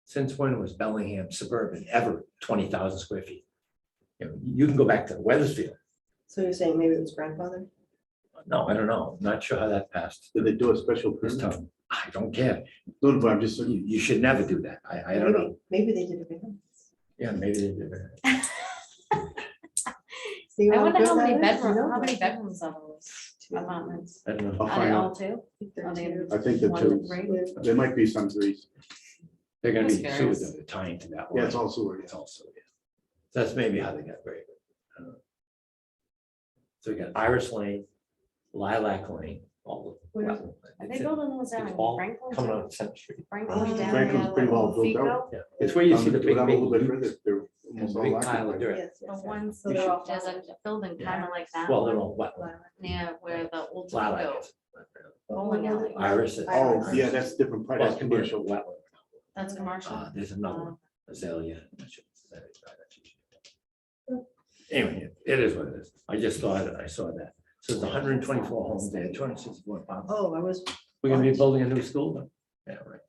since when was Bellingham suburban ever 20,000 square feet? You can go back to Weathersfield. So you're saying maybe it was grandfather? No, I don't know. Not sure how that passed Did they do a special this permit? time. I don't care. No, but I'm just, You should never do that. I don't know. Maybe they did it before. Yeah, maybe they did it. See I how wonder good how many that is? bedrooms, You know how many that. bedrooms are those apartments? I don't know. I'll Are they find all out. two? Are they They're I think the one to two, three? there might be some threes. They're gonna be Just sued curious. that are tying to that. Yeah, it's line. all sewer, It's yeah. also, yeah. That's maybe how they got buried. I don't know. So we got Iris Lane, Lilac Lane, all of. Where is well, Are they it's building those down it's in all Franklin? coming too? out of Center Street. Franklin down Franklin's there, pretty like well built out. Fico? Yeah, it's where you see the Go big, down a big, little bit ute further, they're and almost the all big pile of occupied. dirt. Yes, The yes, ones, So they're all there's a building kind of like that Well, they're one, all wet. near where the old Lilac Fico is. bowling alley. Iris is. Oh, yeah, that's a different part, Well, that's it can be a commercial. wetland. That's commercial. There's another one, Azalea. Anyway, it is what it is. I just thought, I saw that. So it's 124 homes there, 264 apartments. Oh, I was, We're gonna be building a new school then? Yeah, right.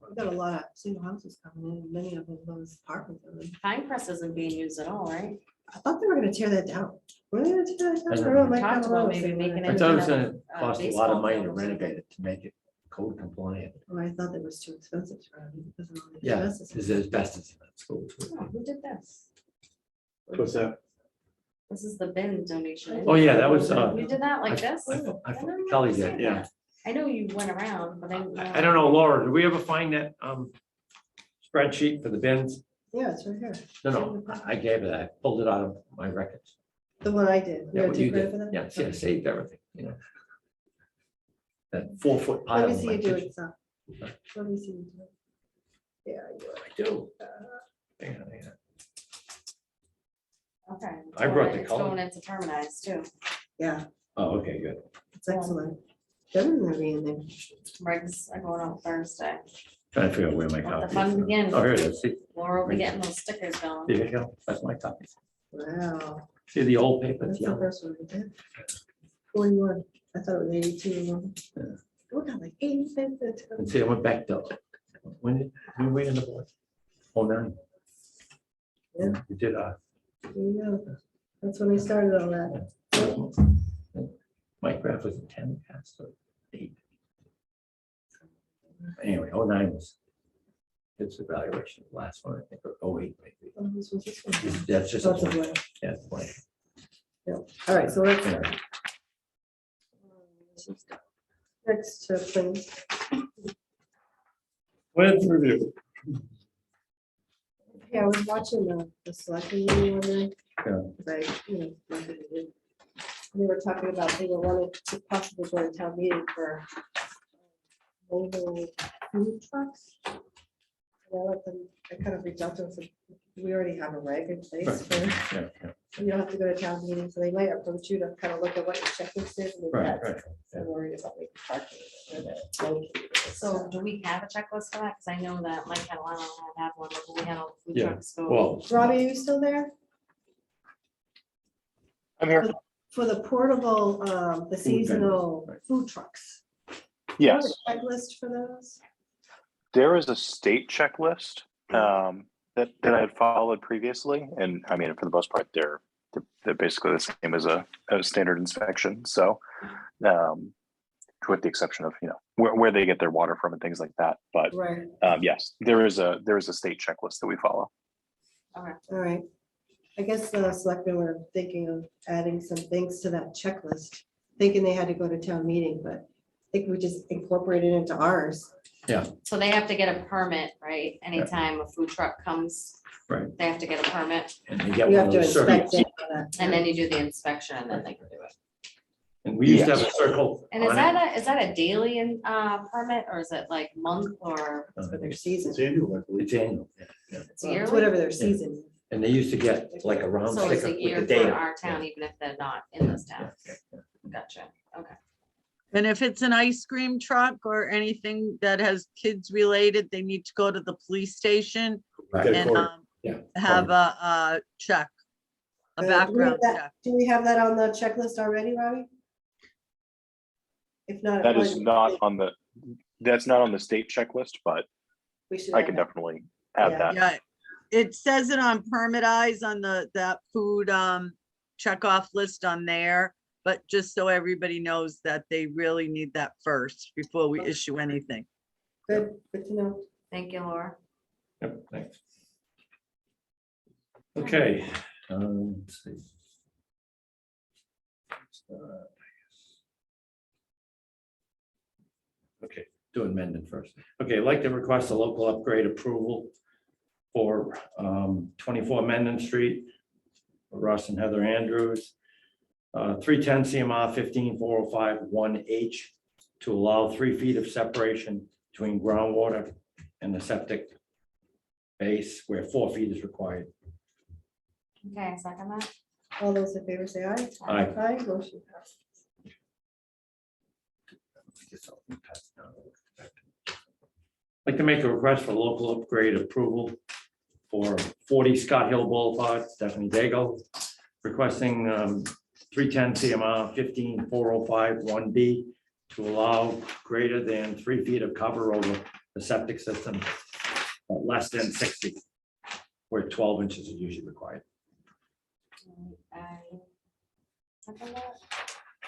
we got a lot of single houses coming in, many of them, those apartments. are in. Pine Crest isn't being used at all, right? I thought they were gonna tear that down. Were they gonna tear that down? I don't I don't know. know, Mike Talked Cavallo about was maybe saying making that. I thought it was into gonna cost a lot of money to baseball renovate it, to make it code compliant. Oh, I thought that was too expensive to renovate because of all the Yeah, asbestos. because there's asbestos in that school Oh, too. who did this? What's that? This is the bin donation. Oh, yeah, that was, You did that I like this? thought I don't Kelly understand did, yeah. that. I know you went around, but I didn't know. I don't know, Laura, did we ever find that spreadsheet for the bins? Yeah, it's right here. No, I gave it, I pulled it out of my records. The one I did. Yeah, You what took you credit did, for that? yeah, see, I saved everything, you know. That 4-foot pile. Let me in see my you do kitchen. it, so. Let me see you do it. Yeah, you do it. I do. Hang on, hang on. Okay. I brought the It's color. going into terminized too. Yeah, Oh, okay, good. it's excellent. They're gonna be in there. Regs are going out Thursday. Trying to figure out where my Let the copy is. fun begin. Oh, here it is. See, Laura will be getting those stickers going. there you go. That's my copy. Wow, See the old paper? that's It's the yellow. first one I did. 41, I thought it was 82. Yeah. We got like 85. And see, I went back to, when we in the board? Oh, 09. Yeah. We did, There you go. That's when I started all that. Mike Graff was a 10 past or 8. Anyway, 09 was its evaluation, the last one, I think, or 08 maybe. Oh, this was this one. That's just a That's a blank. blank. Yeah, it's blank. All right, so let's. Yeah. Next, please. Let's review. Yeah, I was watching the selection meeting one night. Yeah. 'Cause nothing to do. They were talking about they were wanting to possibly go to town meeting for mobile food trucks. And I let them, I kind of reached out to them, and said, we already have a reg in place Right. for, Yeah, yeah. you don't have to go to town meeting, so they might approach you to kind of look at what your checklist is. and if Right, that's- right. I'm worried about like parking. where they're located, So do we have a checklist for that? Because I know that Mike Catalano had one, but we had all the food Yeah, trucks go. Well, Robbie, are you still there? I'm here. For the portable, the seasonal right. food trucks. Yes, Do you have a Checklist for those? there is a state checklist that I had followed previously, and I mean, for the most part, they're basically the same as a standard inspection. So with the exception of, where they get their water from and things like that. But Right, yes, there is a state checklist that we follow. all right. I guess the selectmen were thinking of adding some things to that checklist, thinking they had to go to town meeting, but I think we just incorporated it into ours. So they have to get a permit, right? Anytime a food truck comes. Right. They have to get a permit, And you get You one have of to those inspect circles. it. and then you do the inspection, and then they can do it. And we used to have a circle. And is on that it. is that a daily permit, or is it like month, or For their season, It's annual, I believe. It's annual. it's it's yearly? whatever their season is. And they used to get like a round So it's sticker a with year the for data. our town, even if they're not in this town. Gotcha, okay. And if it's an ice cream truck or anything that has kids related, they need to go to the police station Right. Okay. and Correct. have a check, a Do we have background that- check. Do we have that on the checklist already, Robbie? If not. it That is might- that's not on the state checklist, but we should I add can that. definitely add Yeah. that. Yeah, it says it on Permit Eyes on that food check off list on there. But just so everybody knows that they really need that first before we issue anything. Good to know. Thank you, Laura. Yep, thanks. Okay. Let's see. Okay, do Mendon first. Okay, I'd like to request a local upgrade approval for 24 Mendon Street, Russ and Heather Andrews. 310 CMR 15405 1H to allow 3 feet of separation between groundwater and the septic base where 4 feet is required. Okay, second that. All those in favor say aye. Aye. Aye, motion passes. Like to make a request for local upgrade approval for 40 Scott Hill Boulevard, Stephanie Dago, requesting 310 CMR 15405 1B to allow greater than 3 feet of cover over the septic system, but less than 6 feet, where 12 inches is usually required. Second that.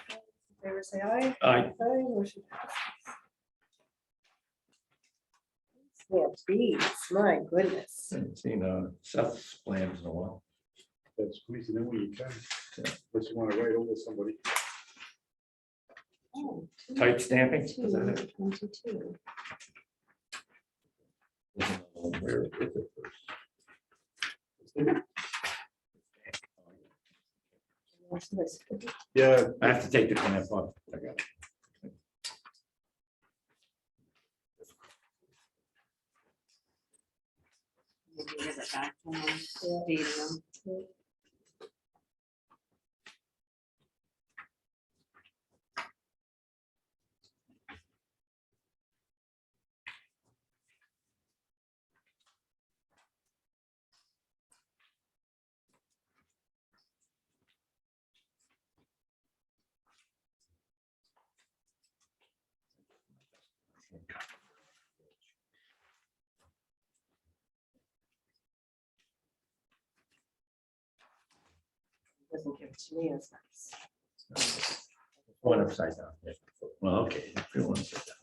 In favor say aye. Aye. Aye, motion passes. Yeah, geez, my goodness. Haven't seen Seth's plans in a while. That's squeezing in when you can. Yeah. Unless you want to write over somebody. Oh, Type stamping? Is that it? 22. Where is it first? Yeah, I have to take the clamp off. I got it. We can give it back to them, dating them. Doesn't give it to me, that's nice. One upside down. Yeah. Well, okay. if you want to sit down.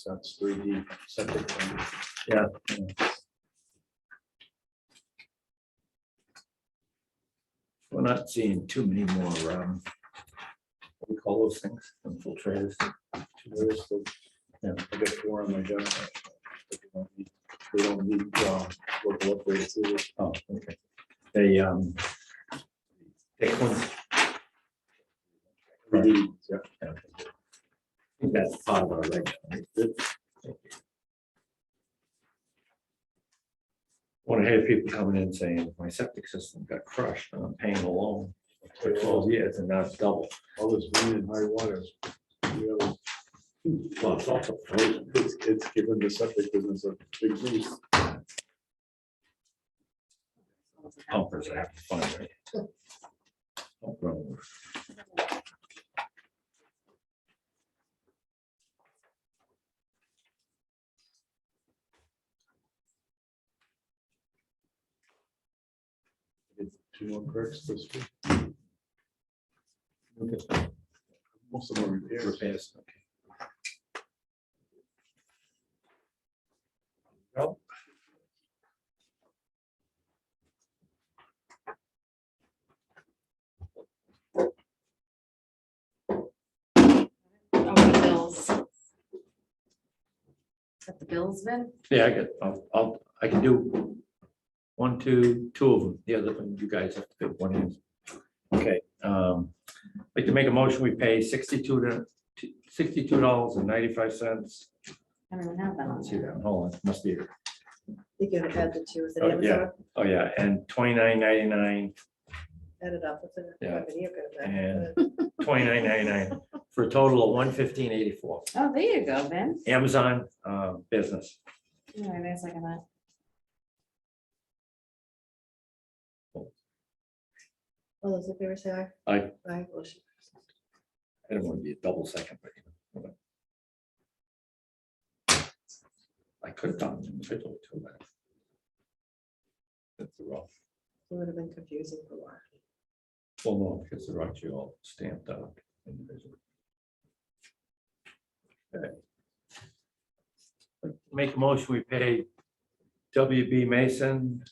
that's 3D septic. Yeah. We're not seeing too many more, what do we call those things, infiltrators? There's the- Yeah. I got 4 on my desk. They don't need local upgrade approval. Oh, okay. They, thick ones. 3D, yeah. Yeah. I think that's part of our regular. Want to hear people coming in saying, my septic system got crushed and I'm paying a loan for 12 years and now it's double. All this wind and high waters. Really, Well, it's also frozen. it's given the septic business a big boost. Pumpers, I have to find it. Pump road. Two more perks this week. Okay. Most of them are repairs. Repairs, okay. Well, Oh, the bills. Got the bills, Vin? yeah, I can do two of them. The other one, you guys have to pick one in. Okay, like to make a motion, we pay $62.95. I don't even have that on Let's see there. that, hold on, must be, You can add the two, is it Oh, yeah. Amazon? oh yeah, and $29.99 Add it up, what's it? Yeah. You're good at And- that. $29.99 for a total of $115.84. Oh, there you go, Vin. Amazon business. Yeah, wait a second, that. All those in favor say aye. Aye. Aye, motion passes. I don't want to be a double second, but I could have done it individually too, but that's the rough. It would have been confusing for a while. Well, no, because they're actually all stamped out individually. Okay. Make a motion, we pay WB Mason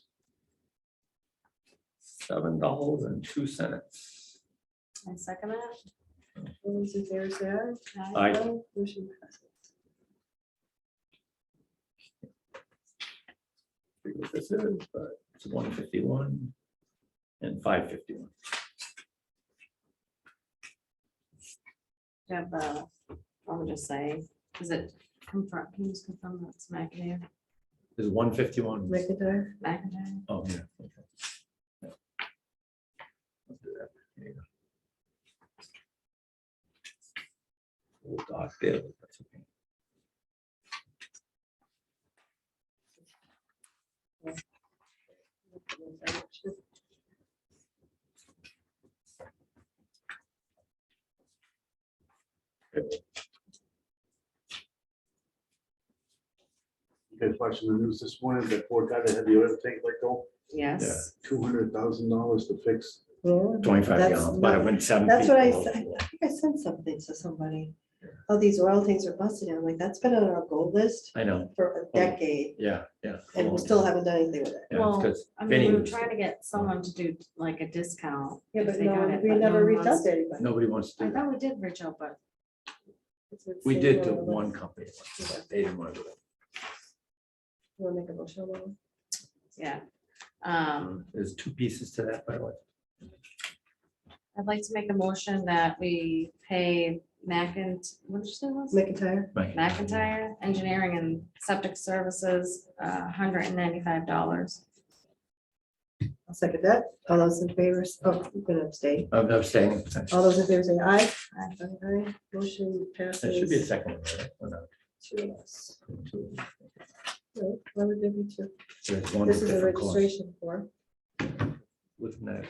$7.02. I second that. All those in favor say aye. Aye. Motion passes. Forget what this is, but it's 151 and 551. Do you have the, I'll just say, is it confirm, can you just confirm that's McIntyre? Is 151. McIntyre, McIntyre? Oh, yeah. Okay. Yeah. I'll do that. There you go. Old dog bill, that's okay. You guys watching the news this morning, that poor guy that had the oil tank let go, Yes. $200,000 to fix. yeah. 25 That's gallons, but it went 7 That's what I people. said. I think I sent something to somebody. Oh, these oil tanks are busted. I'm like, that's been on our gold list I know, for a decade yeah, yeah. and we still haven't done anything with it. Yeah, Well, because I mean, Vinny we were was- trying to get someone to do like a discount. Yeah, if but they no, got it, we but no never one reached out wants- to anybody. Nobody wants to I do that. thought we did reach out, but It's what's We saying did to on the one list. company. Okay. They didn't want to do it. You wanna make a motion on that one? yeah. There's two pieces to that, by the way. I'd like to make a motion that we pay what did you say it was? McIntyre, Right. McIntyre Engineering and Septic Services, $195. I'll second that. All those in favor, oh, you can abstain. I'm abstaining. All those in favor say aye. Aye. Aye. Motion There should be a passes. second one, right? Or not? Two of us. Two. No, why would there be two? There's one This is a different cost. registration form. Within that,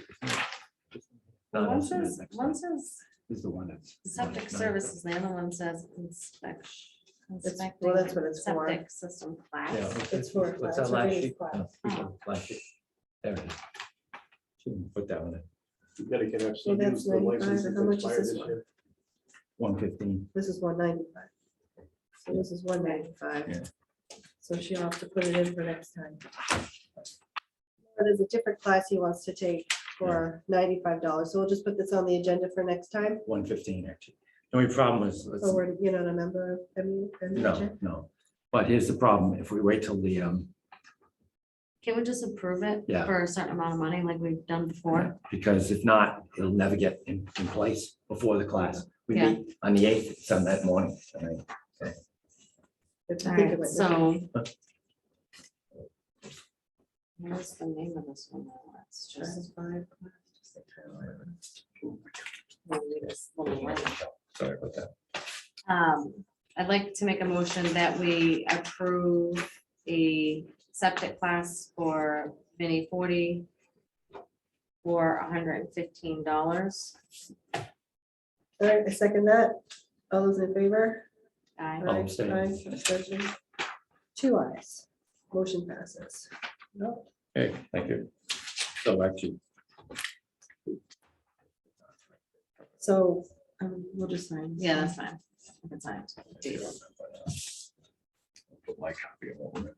One no, that's the says, next one one. says Is the one that's. septic services, the other one says inspection. well, that's what it's for. Septic system class. Yeah. It's for What's class, that last it's sheet? class. No, we got last sheet. There it is. Shouldn't put that one in. You gotta get up Well, some that's use the 95, license and how much is expired this this one? year. 115. This is 195. So this is 195. Yeah. So she'll have to put it in for next time. But there's a different class he wants to take for $95. So we'll just put this on the agenda for next time. 115, actually. The only problem was, So we're, you're not a member of no, no. But here's the problem. If we wait till the, Can we just approve it Yeah. for a certain amount of money like we've done before? because if not, it'll never get in place before the class. We Yeah. meet on the 8th, Sunday morning. Right? If All you think right, of it. so. What's the name of this one? now? It's This just. is 5. maybe this little line. Sorry about that. I'd like to make a motion that we approve a septic class for Vinnie 40 for $115. All right, I second that. All those in favor? Aye. I'll abstain. Aye, abstention. 2 ayes. Motion passes. No, Okay, thank you. So actually, so we'll just sign. Yeah, that's fine. I can sign it. put my copy of all of it.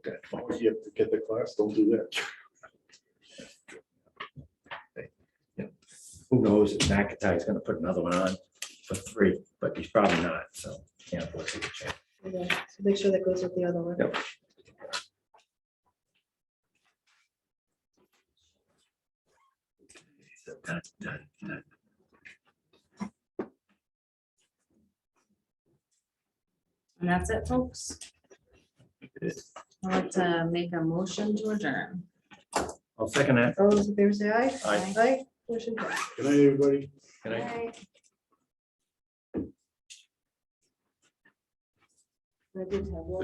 Okay. Oh, you have to get the class, don't do that. Who knows if McIntyre's gonna put another one on for 3, but he's probably not, so can't afford to take a chance. Okay, so make sure that goes with the other one. Yep. Done, done, done. And that's it, folks. I'd like to make a motion to adjourn. I'll second that. All those in favor say aye. Aye. Aye, motion passes. Good night, everybody. Good night. I did have one.